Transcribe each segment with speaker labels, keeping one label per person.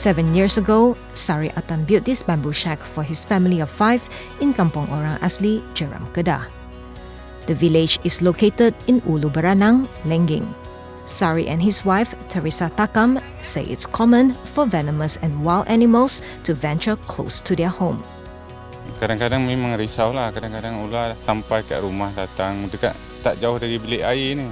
Speaker 1: 7 years ago, Sari Atan built this bamboo shack for his family of 5 in Kampung Orang Asli, Jeram, Kedah. The village is located in Ulu Beranang, Lengging. Sari and his wife, Teresa Takam, say it's common for venomous and wild animals to venture close to their home.
Speaker 2: Kadang-kadang memang risau lah, kadang-kadang ular sampai kat rumah datang dekat tak jauh dari bilik air ni.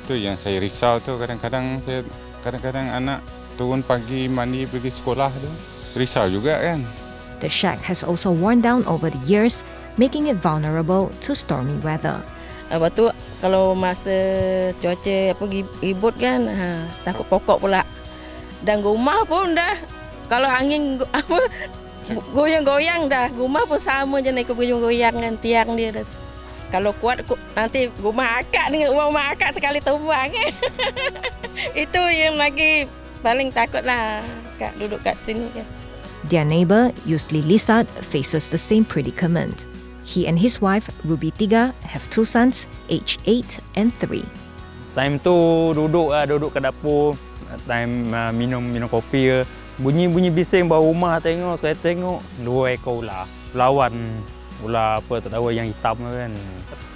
Speaker 2: Tu yang saya risau tu, kadang-kadang anak turun pagi mandi pergi sekolah tu. Risau juga kan.
Speaker 1: The shack has also worn down over the years, making it vulnerable to stormy weather.
Speaker 3: Lepas tu kalau masa cuaca ribut kan, takut pokok pula. Dan rumah pun dah kalau angin goyang-goyang dah, rumah pun sama je naik goyang kan tiang dia dah. Kalau kuat nanti rumah akak dengan rumah akak sekali tumbang. Itu yang lagi paling takutlah Kak duduk kat sini kan.
Speaker 1: Their neighbour, Yusli Lisat, faces the same predicament. He and his wife, Ruby Tiga, have 2 sons, aged 8 and 3.
Speaker 4: Time tu duduk ke dapur, time minum kopi ke. Bunyi bising bawah rumah saya tengok 2 ekor ular. Lawan ular apa tak tahu yang hitam kan.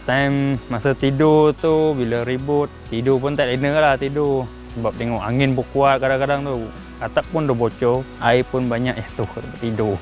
Speaker 4: Time masa tidur tu bila ribut, tidur pun tak lena lah tidur. Sebab tengok angin pun kuat kadang-kadang tu. Atap pun dah bocor, air pun banyak tu tidur.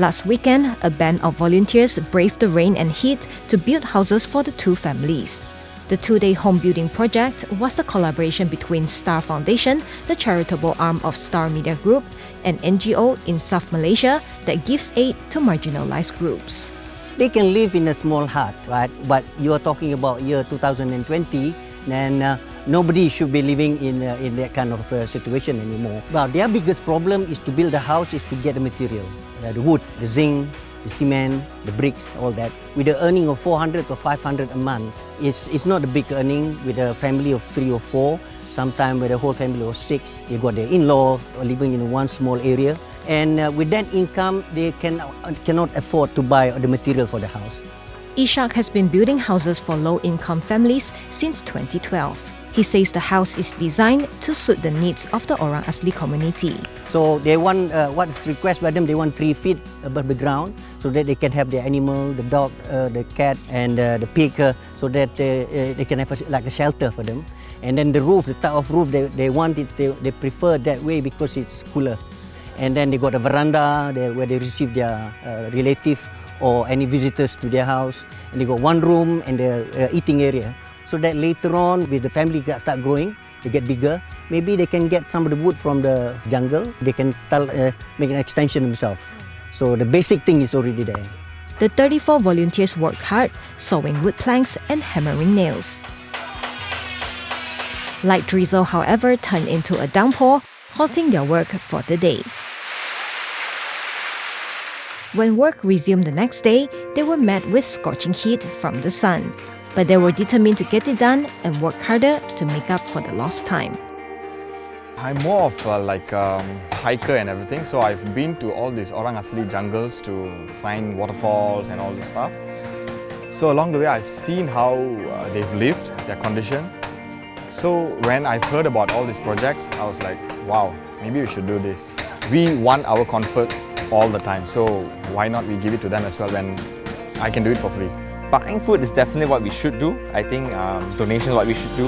Speaker 1: Last weekend, a band of volunteers braved the rain and heat to build houses for the 2 families. The 2-day home building project was a collaboration between Star Foundation, the charitable arm of Star Media Group, and NGO Insaf Malaysia that gives aid to marginalised groups.
Speaker 5: They can live in a small hut, right? But you are talking about year 2020, then nobody should be living in that kind of situation anymore. But their biggest problem is to build a house is to get the material, the wood, the zinc, the cement, the bricks, all that. With the earning of 400 or 500 a month, it's not a big earning with a family of 3 or 4. Sometimes with a whole family of 6, you got their in-law living in one small area. And with that income, they cannot afford to buy the material for the house.
Speaker 1: Ishak has been building houses for low-income families since 2012. He says the house is designed to suit the needs of the Orang Asli community.
Speaker 5: So they want, what's requested by them, they want 3 feet above the ground so that they can have their animal, the dog, the cat and the pig, so that they can have like a shelter for them. And then the roof, the type of roof they want it, they prefer that way because it's cooler. And then they got a veranda where they receive their relative or any visitors to their house. And they got 1 room and the eating area. So that later on, with the family start growing, they get bigger, maybe they can get some of the wood from the jungle. They can start make an extension themselves. So the basic thing is already there.
Speaker 1: The 34 volunteers work hard, sawing wood planks and hammering nails. Light drizzle, however, turned into a downpour, halting their work for the day. When work resumed the next day, they were met with scorching heat from the sun. But they were determined to get it done and work harder to make up for the lost time.
Speaker 6: I'm more of like a hiker and everything, so I've been to all these Orang Asli jungles to find waterfalls and all this stuff. So along the way, I've seen how they've lived, their condition. So when I've heard about all these projects, I was like, wow, maybe we should do this. We want our comfort all the time, so why not we give it to them as well when I can do it for free.
Speaker 7: Buying food is definitely what we should do. I think donation is what we should do.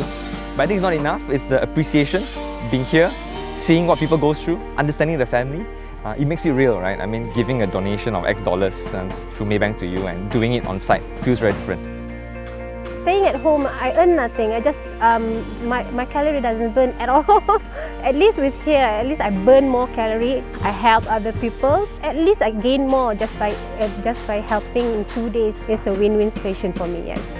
Speaker 7: But I think it's not enough. It's the appreciation, being here, seeing what people go through, understanding the family. It makes it real, right? I mean, giving a donation of X dollars through Maybank to you and doing it on site feels very different.
Speaker 8: Staying at home, I earn nothing. I just my calorie doesn't burn at all. At least with here, at least I burn more calorie. I help other people. At least I gain more just by helping in 2 days. It's a win-win situation for me. Yes.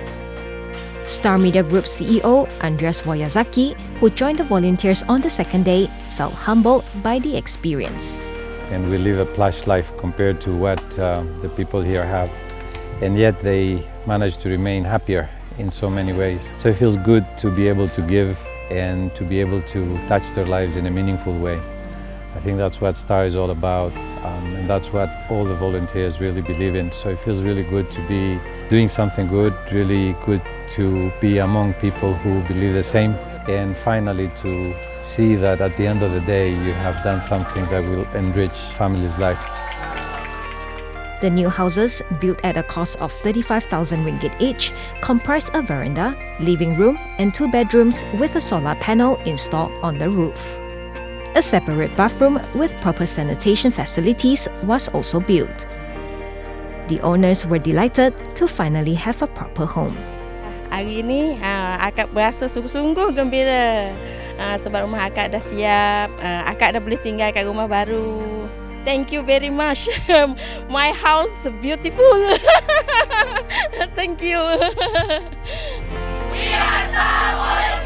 Speaker 1: Star Media Group CEO Andreas Vogiatzakis, who joined the volunteers on the 2nd day, felt humbled by the experience.
Speaker 9: And we live a plush life compared to what the people here have, and yet they manage to remain happier in so many ways. So it feels good to be able to give and to be able to touch their lives in a meaningful way. I think that's what STAR is all about, and that's what all the volunteers really believe in. So it feels really good to be doing something good, really good to be among people who believe the same, and finally to see that at the end of the day you have done something that will enrich family's life.
Speaker 1: The new houses, built at a cost of 35,000 ringgit each, comprise a veranda, living room and 2 bedrooms with a solar panel installed on the roof. A separate bathroom with proper sanitation facilities was also built. The owners were delighted to finally have a proper home.
Speaker 3: Hari ini akak berasa sungguh-sungguh gembira sebab rumah akak dah siap, akak dah boleh tinggal kat rumah baru. Thank you very much. My house beautiful. Thank you. We are Star Wars.